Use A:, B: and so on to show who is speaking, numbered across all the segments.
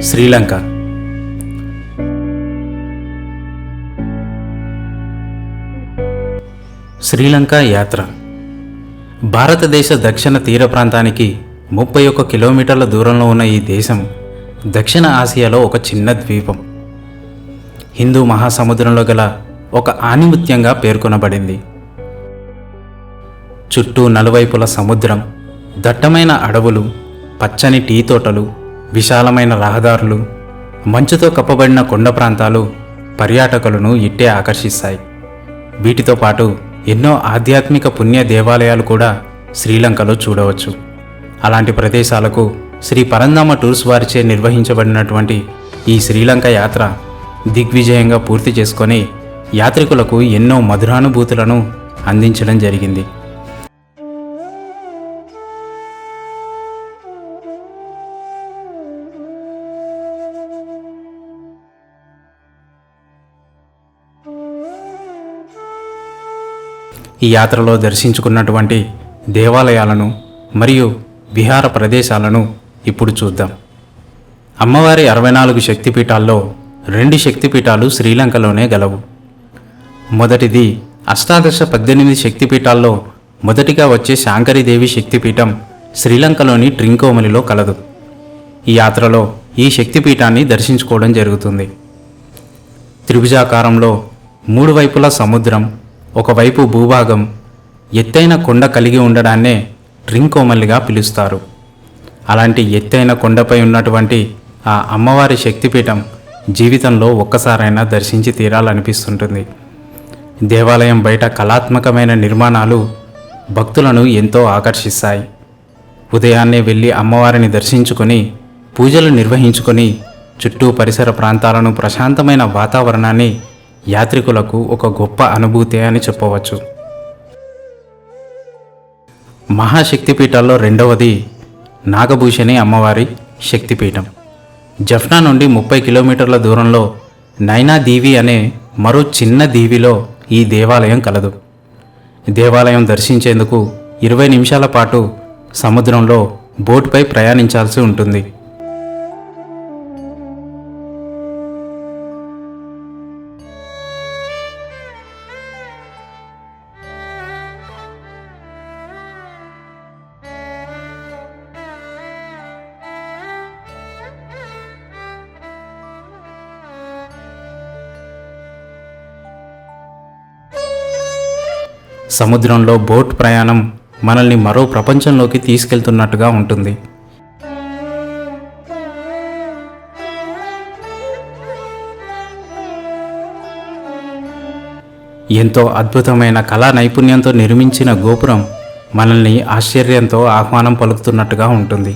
A: శ్రీలంక. శ్రీలంక యాత్ర భారతదేశ దక్షిణ తీర ప్రాంతానికి 31 కిలోమీటర్ల దూరంలో ఉన్న ఈ దేశం దక్షిణ ఆసియాలో ఒక చిన్న ద్వీపం. హిందూ మహాసముద్రంలో గల ఒక ఆణిముత్యంగా పేర్కొనబడింది. చుట్టూ నలువైపుల సముద్రం, దట్టమైన అడవులు, పచ్చని టీ తోటలు, విశాలమైన రహదారులు, మంచుతో కప్పబడిన కొండ ప్రాంతాలు పర్యాటకులను ఇట్టే ఆకర్షిస్తాయి. వీటితో పాటు ఎన్నో ఆధ్యాత్మిక పుణ్య దేవాలయాలు కూడా శ్రీలంకలో చూడవచ్చు. అలాంటి ప్రదేశాలకు శ్రీ పరంధామ టూర్స్ వారిచే నిర్వహించబడినటువంటి ఈ శ్రీలంక యాత్ర దిగ్విజయంగా పూర్తి చేసుకొని యాత్రికులకు ఎన్నో మధురానుభూతులను అందించడం జరిగింది. ఈ యాత్రలో దర్శించుకున్నటువంటి దేవాలయాలను మరియు విహార ప్రదేశాలను ఇప్పుడు చూద్దాం. అమ్మవారి 64 శక్తిపీఠాల్లో 2 శక్తిపీఠాలు శ్రీలంకలోనే గలవు. మొదటిది అష్టాదశ 18 శక్తిపీఠాల్లో మొదటిగా వచ్చే శాంకరీదేవి శక్తిపీఠం శ్రీలంకలోని ట్రింకోమలిలో కలదు. ఈ యాత్రలో ఈ శక్తిపీఠాన్ని దర్శించుకోవడం జరుగుతుంది. త్రిభుజాకారంలో 3 వైపులా సముద్రం, ఒకవైపు భూభాగం, ఎత్తైన కొండ కలిగి ఉండడాన్నే ట్రింకోమల్లిగా పిలుస్తారు. అలాంటి ఎత్తైన కొండపై ఉన్నటువంటి ఆ అమ్మవారి శక్తిపీఠం జీవితంలో ఒక్కసారైనా దర్శించి తీరాలనిపిస్తుంటుంది. దేవాలయం బయట కళాత్మకమైన నిర్మాణాలు భక్తులను ఎంతో ఆకర్షిస్తాయి. ఉదయాన్నే వెళ్ళి అమ్మవారిని దర్శించుకొని పూజలు నిర్వహించుకొని చుట్టూ పరిసర ప్రాంతాలను, ప్రశాంతమైన వాతావరణాన్ని యాత్రికులకు ఒక గొప్ప అనుభూతి అని చెప్పవచ్చు. మహాశక్తిపీఠాల్లో రెండవది నాగభూషణి అమ్మవారి శక్తిపీఠం. జఫ్నా నుండి 30 కిలోమీటర్ల దూరంలో నైనా దీవి అనే మరో చిన్న దీవిలో ఈ దేవాలయం కలదు. దేవాలయం దర్శించేందుకు 20 నిమిషాల పాటు సముద్రంలో బోటుపై ప్రయాణించాల్సి ఉంటుంది. సముద్రంలో బోట్ ప్రయాణం మనల్ని మరో ప్రపంచంలోకి తీసుకెళ్తున్నట్టుగా ఉంటుంది. ఎంతో అద్భుతమైన కళా నైపుణ్యంతో నిర్మించిన గోపురం మనల్ని ఆశ్చర్యంతో ఆహ్వానం పలుకుతున్నట్టుగా ఉంటుంది.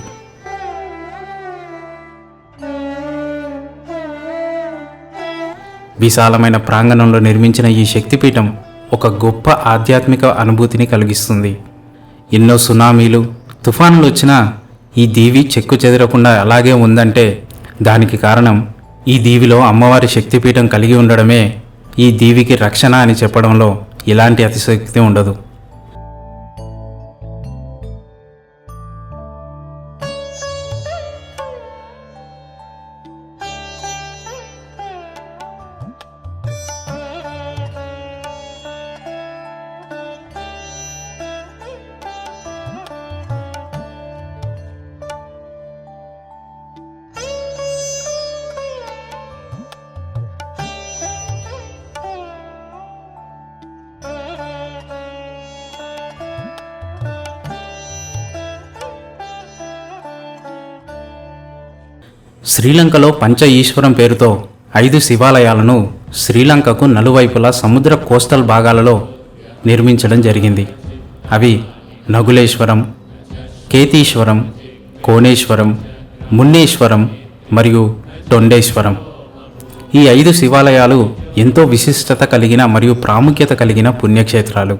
A: విశాలమైన ప్రాంగణంలో నిర్మించిన ఈ శక్తిపీఠం ఒక గొప్ప ఆధ్యాత్మిక అనుభూతిని కలిగిస్తుంది. ఎన్నో సునామీలు, తుఫానులు వచ్చినా ఈ దీవి చెక్కు చెదరకుండా అలాగే ఉందంటే దానికి కారణం ఈ దీవిలో అమ్మవారి శక్తిపీఠం కలిగి ఉండడమే ఈ దీవికి రక్షణ అని చెప్పడంలో ఎలాంటి అతిశయోక్తి ఉండదు. శ్రీలంకలో పంచ ఈశ్వరం పేరుతో 5 శివాలయాలను శ్రీలంకకు నలువైపులా సముద్ర కోస్టల్ భాగాలలో నిర్మించడం జరిగింది. అవి నగులేశ్వరం, కేతీశ్వరం, కోనేశ్వరం, మున్నేశ్వరం మరియు టొండేశ్వరం. ఈ 5 శివాలయాలు ఎంతో విశిష్టత కలిగిన మరియు ప్రాముఖ్యత కలిగిన పుణ్యక్షేత్రాలు.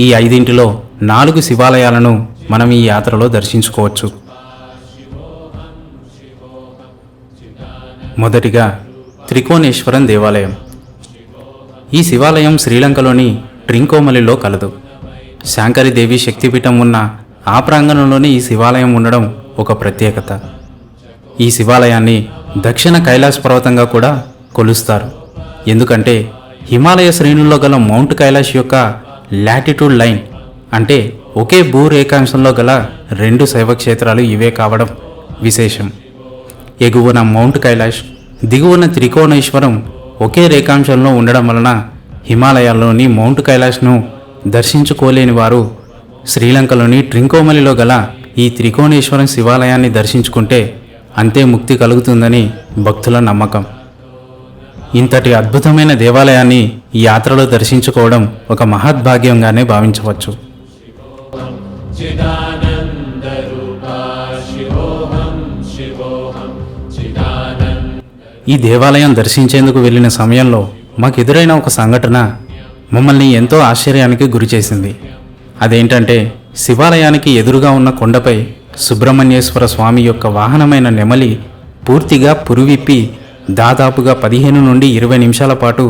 A: ఈ 5 4 శివాలయాలను మనం ఈ యాత్రలో దర్శించుకోవచ్చు. మొదటిగా త్రికోణేశ్వరం దేవాలయం. ఈ శివాలయం శ్రీలంకలోని ట్రింకోమలిలో కలదు. శాంకరీదేవి శక్తిపీఠం ఉన్న ఆ ప్రాంగణంలోనే ఈ శివాలయం ఉండడం ఒక ప్రత్యేకత. ఈ శివాలయాన్ని దక్షిణ కైలాస పర్వతంగా కూడా కొలుస్తారు. ఎందుకంటే హిమాలయ శ్రేణుల్లో గల మౌంట్ కైలాష్ యొక్క లాటిట్యూడ్ లైన్ అంటే ఒకే భూరేఖాంశంలో గల 2 శైవక్షేత్రాలు ఇవే కావడం విశేషం. ఎగువన మౌంట్ కైలాష్, దిగువన త్రికోణేశ్వరం ఒకే రేఖాంశంలో ఉండడం వలన హిమాలయాల్లోని మౌంట్ కైలాష్ను దర్శించుకోలేని వారు శ్రీలంకలోని ట్రింకోమలిలో గల ఈ త్రికోణేశ్వరం శివాలయాన్ని దర్శించుకుంటే అంతే ముక్తి కలుగుతుందని భక్తుల నమ్మకం. ఇంతటి అద్భుతమైన దేవాలయాన్ని ఈ యాత్రలో దర్శించుకోవడం ఒక మహద్భాగ్యంగానే భావించవచ్చు. ఈ దేవాలయం దర్శించేందుకు వెళ్ళిన సమయంలో మాకు ఎదురైన ఒక సంఘటన మమ్మల్ని ఎంతో ఆశ్చర్యానికి గురిచేసింది. అదేంటంటే శివాలయానికి ఎదురుగా ఉన్న కొండపై సుబ్రహ్మణ్యేశ్వర స్వామి యొక్క వాహనమైన నెమలి పూర్తిగా పురువిప్పి దాదాపుగా 15 నుండి 20 నిమిషాల పాటు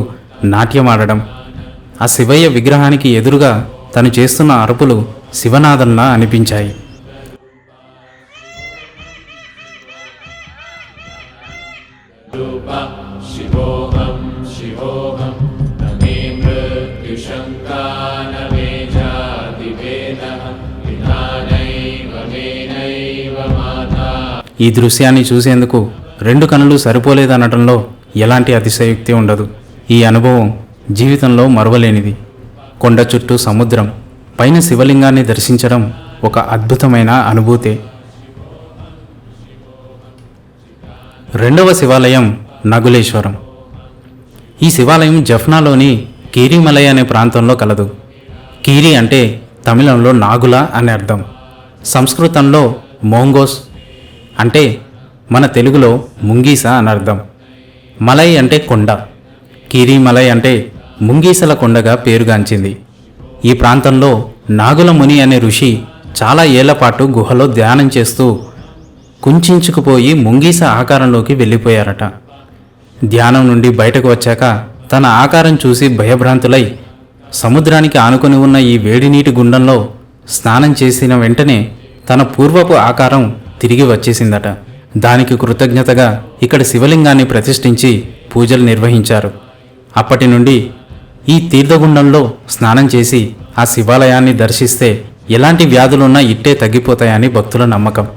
A: నాట్యమాడడం, ఆ శివయ్య విగ్రహానికి ఎదురుగా తను చేస్తున్న అరుపులు శివనాదంలా అనిపించాయి. ఈ దృశ్యాన్ని చూసేందుకు 2 కనులు సరిపోలేదనటంలో ఎలాంటి అతిశయోక్తి ఉండదు. ఈ అనుభవం జీవితంలో మరువలేనిది. కొండ చుట్టూ సముద్రం, పైన శివలింగాన్ని దర్శించడం ఒక అద్భుతమైన అనుభూతే. 2వ శివాలయం నగులేశ్వరం. ఈ శివాలయం జఫ్నాలోని కీరిమలై అనే ప్రాంతంలో కలదు. కీరి అంటే తమిళంలో నాగుల అని అర్థం. సంస్కృతంలో మోంగోస్ అంటే మన తెలుగులో ముంగీస అని అర్థం. మలై అంటే కొండ. కీరిమలై అంటే ముంగీసల కొండగా పేరుగాంచింది. ఈ ప్రాంతంలో నాగుల ముని అనే ఋషి చాలా ఏళ్లపాటు గుహలో ధ్యానం చేస్తూ కుంచుకుపోయి ముంగీస ఆకారంలోకి వెళ్ళిపోయారట. ధ్యానం నుండి బయటకు వచ్చాక తన ఆకారం చూసి భయభ్రాంతులై సముద్రానికి ఆనుకొని ఉన్న ఈ వేడి నీటి గుండంలో స్నానం చేసిన వెంటనే తన పూర్వపు ఆకారం తిరిగి వచ్చేసిందట. దానికి కృతజ్ఞతగా ఇక్కడ శివలింగాన్ని ప్రతిష్ఠించి పూజలు నిర్వహించారు. అప్పటి నుండి ఈ తీర్థగుండంలో స్నానం చేసి ఆ శివాలయాన్ని దర్శిస్తే ఎలాంటి వ్యాధులున్నా ఇట్టే తగ్గిపోతాయని భక్తుల నమ్మకం.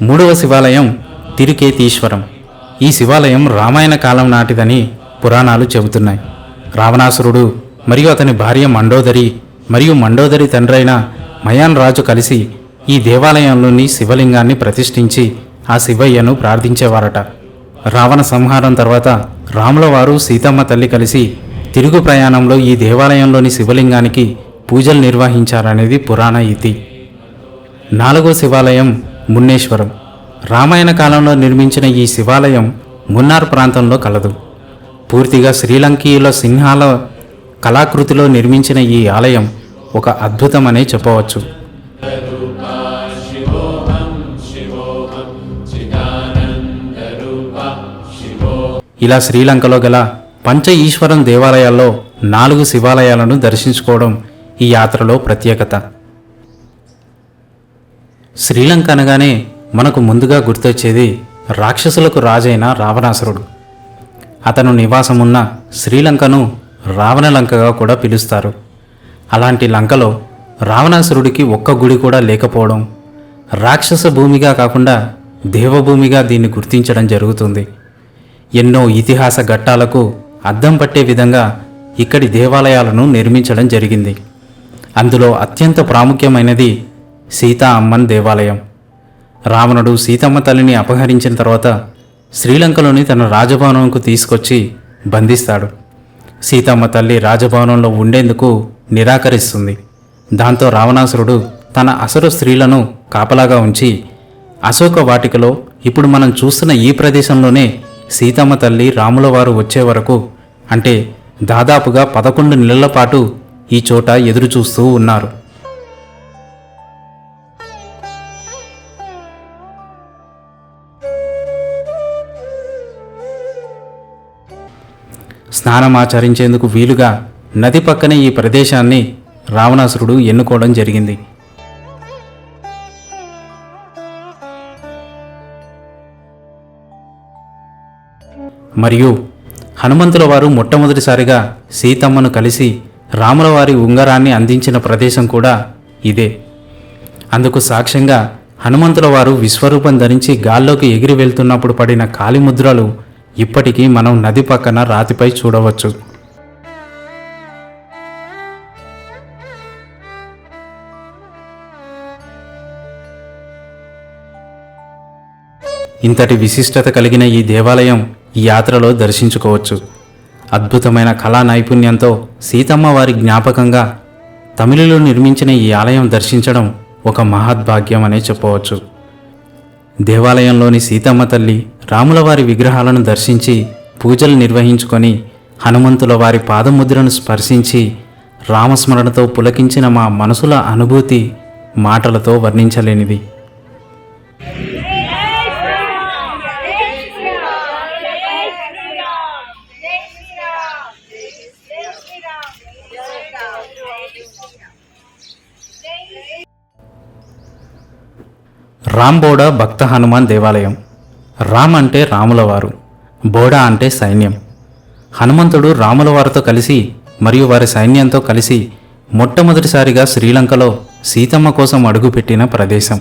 A: మూడవ శివాలయం తిరుకేతీశ్వరం. ఈ శివాలయం రామాయణ కాలం నాటిదని పురాణాలు చెబుతున్నాయి. రావణాసురుడు మరియు అతని భార్య మండోదరి మరియు మండోదరి తండ్రైన మయాన్ రాజు కలిసి ఈ దేవాలయంలోని శివలింగాన్ని ప్రతిష్ఠించి ఆ శివయ్యను ప్రార్థించేవారట. రావణ సంహారం తర్వాత రాముల వారు సీతమ్మ తల్లి కలిసి తిరుగు ప్రయాణంలో ఈ దేవాలయంలోని శివలింగానికి పూజలు నిర్వహించారనేది పురాణ ఇతి. 4వ శివాలయం మున్నేశ్వరం. రామాయణ కాలంలో నిర్మించిన ఈ శివాలయం మున్నార్ ప్రాంతంలో కలదు. పూర్తిగా శ్రీలంకీయుల సింహాల కళాకృతిలో నిర్మించిన ఈ ఆలయం ఒక అద్భుతమనే చెప్పవచ్చు. ఇలా శ్రీలంకలో గల పంచ ఈశ్వరం దేవాలయాల్లో 4 శివాలయాలను దర్శించుకోవడం ఈ యాత్రలో ప్రత్యేకత. శ్రీలంక అనగానే మనకు ముందుగా గుర్తొచ్చేది రాక్షసులకు రాజైన రావణాసురుడు. అతను నివాసమున్న శ్రీలంకను రావణలంకగా కూడా పిలుస్తారు. అలాంటి లంకలో రావణాసురుడికి ఒక్క గుడి కూడా లేకపోవడం, రాక్షస భూమిగా కాకుండా దేవభూమిగా దీన్ని గుర్తించడం జరుగుతుంది. ఎన్నో ఇతిహాస ఘట్టాలకు అద్దం పట్టే విధంగా ఇక్కడి దేవాలయాలను నిర్మించడం జరిగింది. అందులో అత్యంత ప్రాముఖ్యమైనది సీతా అమ్మన్ దేవాలయం. రావణుడు సీతమ్మ తల్లిని అపహరించిన తర్వాత శ్రీలంకలోని తన రాజభవనంకు తీసుకొచ్చి బంధిస్తాడు. సీతమ్మ తల్లి రాజభవనంలో ఉండేందుకు నిరాకరిస్తుంది. దాంతో రావణాసురుడు తన అసురు స్త్రీలను కాపలాగా ఉంచి అశోక వాటికలో ఇప్పుడు మనం చూస్తున్న ఈ ప్రదేశంలోనే సీతమ్మ తల్లి రాముల వారు వచ్చే వరకు అంటే దాదాపుగా 11 నెలల పాటు ఈ చోట ఎదురుచూస్తూ ఉన్నారు. స్నానం ఆచరించేందుకు వీలుగా నది పక్కనే ఈ ప్రదేశాన్ని రావణాసురుడు ఎన్నుకోవడం జరిగింది. మరియు హనుమంతుల వారు మొట్టమొదటిసారిగా సీతమ్మను కలిసి రాముల వారి ఉంగరాన్ని అందించిన ప్రదేశం కూడా ఇదే. అందుకు సాక్ష్యంగా హనుమంతుల వారు విశ్వరూపం ధరించి గాల్లోకి ఎగిరి వెళ్తున్నప్పుడు పడిన కాలిముద్రలు ఇప్పటికీ మనం నది పక్కన రాతిపై చూడవచ్చు. ఇంతటి విశిష్టత కలిగిన ఈ దేవాలయం ఈ యాత్రలో దర్శించుకోవచ్చు. అద్భుతమైన కళా నైపుణ్యంతో సీతమ్మ వారి జ్ఞాపకంగా తమిళులు నిర్మించిన ఈ ఆలయం దర్శించడం ఒక మహద్భాగ్యం అనే చెప్పవచ్చు. దేవాలయంలోని సీతమ్మ తల్లి, రాముల వారి విగ్రహాలను దర్శించి పూజలు నిర్వహించుకొని హనుమంతుల వారి పాదముద్రను స్పర్శించి రామస్మరణతో పులకించిన మా మనసుల అనుభూతి మాటలతో వర్ణించలేనిది. రాంబోడా భక్త హనుమాన్ దేవాలయం. రామ్ అంటే రాముల వారు, బోడా అంటే సైన్యం. హనుమంతుడు రాముల వారితో కలిసి మరియు వారి సైన్యంతో కలిసి మొట్టమొదటిసారిగా శ్రీలంకలో సీతమ్మ కోసం అడుగుపెట్టిన ప్రదేశం.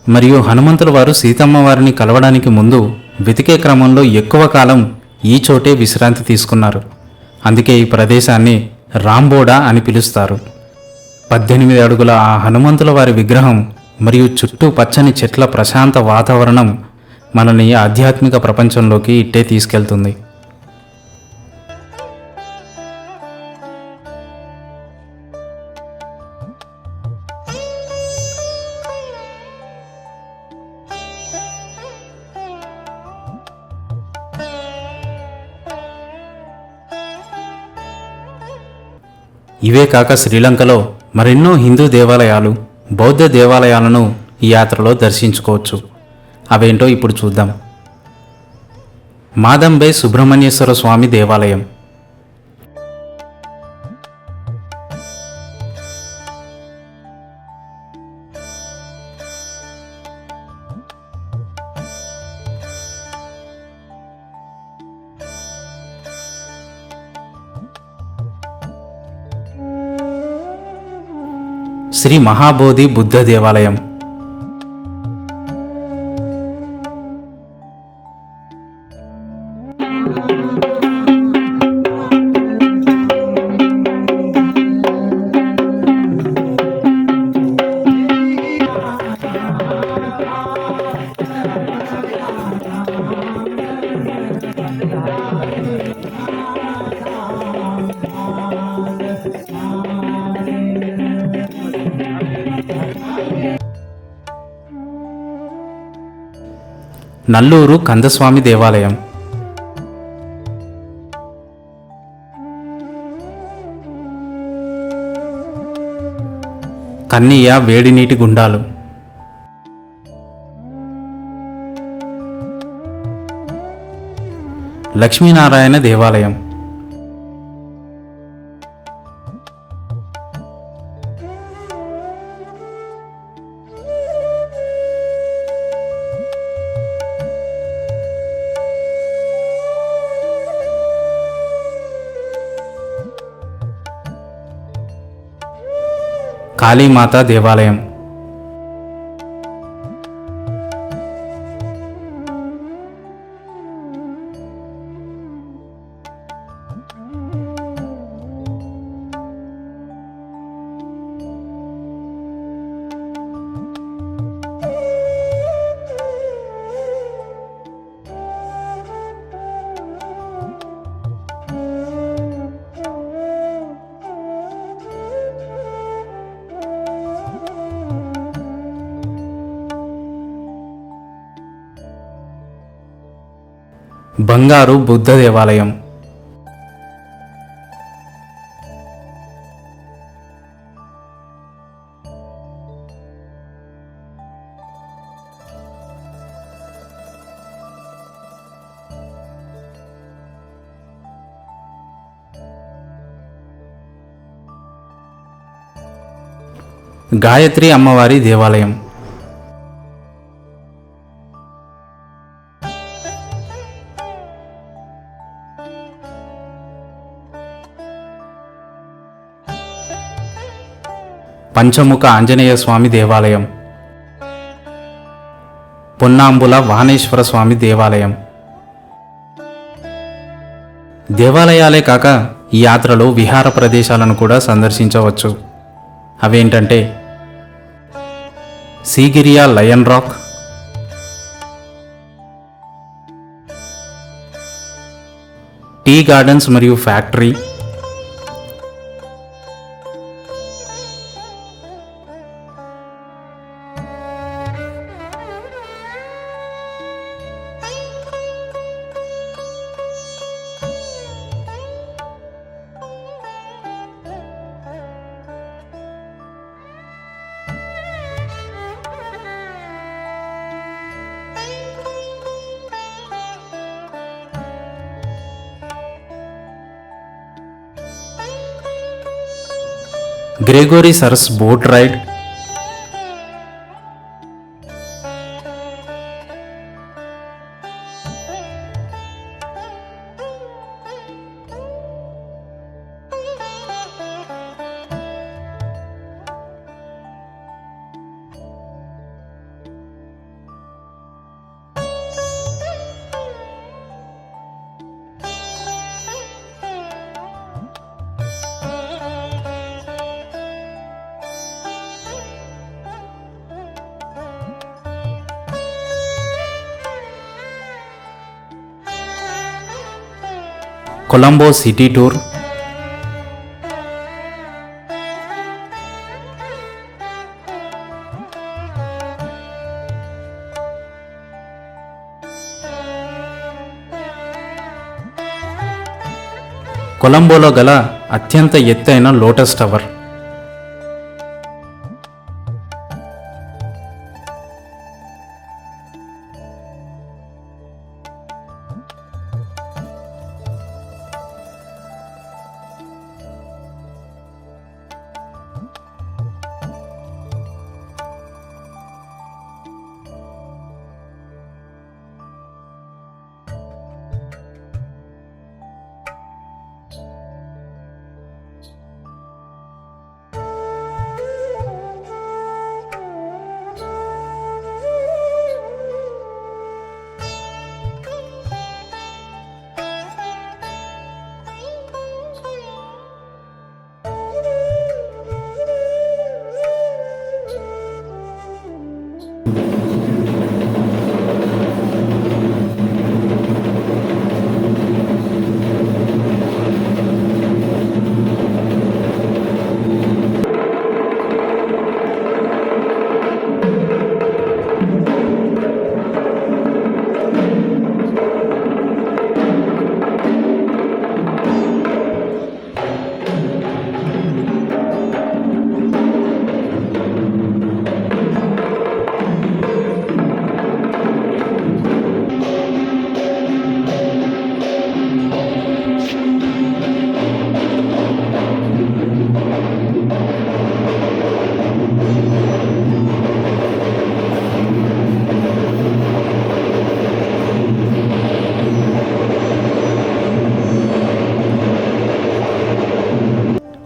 A: మరియు హనుమంతుల వారు సీతమ్మ వారిని కలవడానికి ముందు వెతికే క్రమంలో ఎక్కువ కాలం ఈ చోటే విశ్రాంతి తీసుకున్నారు. అందుకే ఈ ప్రదేశాన్ని రాంబోడా అని పిలుస్తారు. 18 అడుగుల ఆ హనుమంతుల వారి విగ్రహం మరియు చుట్టూ పచ్చని చెట్ల ప్రశాంత వాతావరణం మనల్ని ఆధ్యాత్మిక ప్రపంచంలోకి ఇట్టే తీసుకెళ్తుంది. ఇవే కాక శ్రీలంకలో మరెన్నో హిందూ దేవాలయాలు, బౌద్ధ దేవాలయాలను ఈ యాత్రలో దర్శించుకోవచ్చు. అవేంటో ఇప్పుడు చూద్దాం. మాదంబే సుబ్రహ్మణ్యేశ్వర స్వామి దేవాలయం. శ్రీ మహాబోధి బుద్ధ దేవాలయం. నల్లూరు కందస్వామి దేవాలయం. కన్నయ్య వేడి నీటి గుండాలు. లక్ష్మీనారాయణ దేవాలయం. కాళీమాత దేవాలయం. బంగారు బుద్ధ దేవాలయం. గాయత్రి అమ్మవారి దేవాలయం. పంచముఖ ఆంజనేయ స్వామి దేవాలయం. పొన్నాంబుల వాహనేశ్వర స్వామి దేవాలయం. దేవాలయాలే కాక ఈ యాత్రలో విహార ప్రదేశాలను కూడా సందర్శించవచ్చు. అవేంటంటే Sigiriya lion rock, tea gardens మరియు ఫ్యాక్టరీ, గ్రెగోరీ సరస్ boat ride, Colombo city tour, కొలంబోలో గల అత్యంత ఎత్తైన లోటస్ టవర్,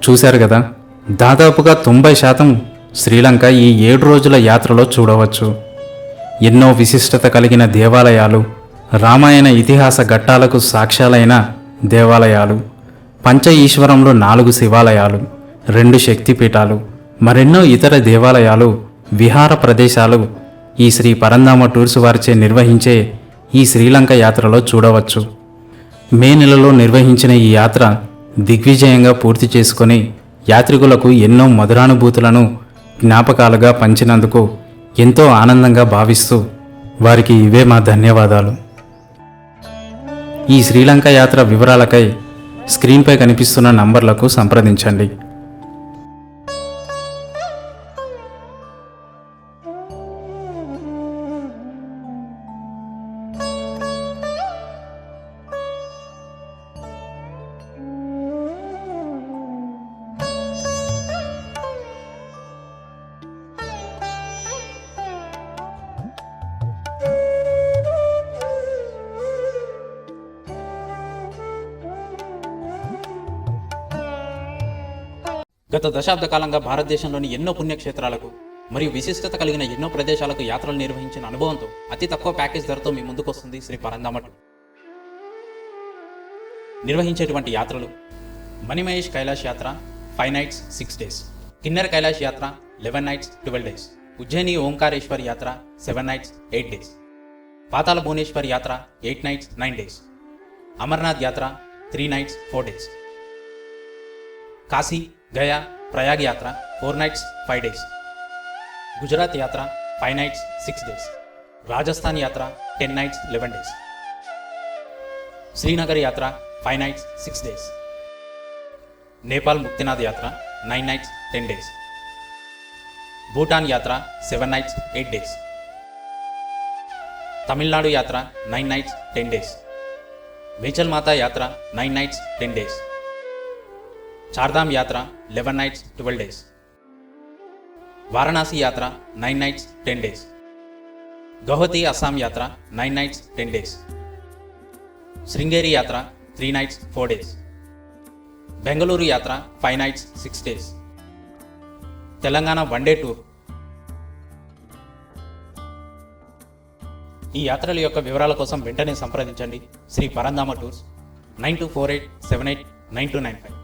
A: చూశారు కదా, దాదాపుగా 90% శ్రీలంక ఈ 7 రోజుల యాత్రలో చూడవచ్చు. ఎన్నో విశిష్టత కలిగిన దేవాలయాలు, రామాయణ ఇతిహాస ఘట్టాలకు సాక్ష్యాలైన దేవాలయాలు, పంచ ఈశ్వరంలో 4 శివాలయాలు, 2 శక్తిపీఠాలు, మరెన్నో ఇతర దేవాలయాలు, విహార ప్రదేశాలు ఈ శ్రీ పరంధామ టూర్స్ వారిచే నిర్వహించే ఈ శ్రీలంక యాత్రలో చూడవచ్చు. మే నెలలో నిర్వహించిన ఈ యాత్ర దిగ్విజయంగా పూర్తి చేసుకొని యాత్రికులకు ఎన్నో మధురానుభూతులను జ్ఞాపకాలుగా పంచినందుకు ఎంతో ఆనందంగా భావిస్తూ వారికి ఇవే మా ధన్యవాదాలు. ఈ శ్రీలంక యాత్ర వివరాలకై స్క్రీన్పై కనిపిస్తున్న నంబర్లకు సంప్రదించండి.
B: గత దశాబ్ద కాలంగా భారతదేశంలోని ఎన్నో పుణ్యక్షేత్రాలకు మరియు విశిష్టత కలిగిన ఎన్నో ప్రదేశాలకు యాత్రలు నిర్వహించిన అనుభవంతో అతి తక్కువ ప్యాకేజ్ ధరతో మీ ముందుకు వస్తుంది శ్రీ పరంధామ టూర్. నిర్వహించేటువంటి యాత్రలు: మణిమహేష్ కైలాష్ యాత్ర 5 nights 6 days, కిన్నెర కైలాష్ యాత్ర 11 nights 12 days, ఉజ్జయిని ఓంకారేశ్వర్ యాత్ర 7 nights 8 days, పాతాళ భువనేశ్వర్ యాత్ర 8 nights 9 days, అమర్నాథ్ యాత్ర 3 nights 4 days, కాశీ గయా ప్రయాగ్ యాత్ర 4 nights 5 days, గుజరాత్ యాత్ర 5 nights 6 days, రాజస్థాన్ యాత్ర 10 nights 11 days, శ్రీనగర్ యాత్ర 5 nights 6 days, నేపాల్ ముక్తినాథ్ యాత్ర 9 nights 10 days, భూటాన్ యాత్ర 7 nights 8 days, తమిళనాడు యాత్ర 9 nights 10 days, మేచల్ మాతా యాత్ర 9 nights 10 days, చార్ధామ్ యాత్ర 11 nights 12 days, వారణాసి యాత్ర 9 nights 10 days, గౌహతి అస్సాం యాత్ర 9 nights 10 days, శృంగేరి యాత్ర 3 nights 4 days, బెంగళూరు యాత్ర 5 nights 6 days, Telangana one day tour. ఈ యాత్రల యొక్క వివరాల కోసం వెంటనే సంప్రదించండి శ్రీ పరంధామ టూర్స్ 9248789295.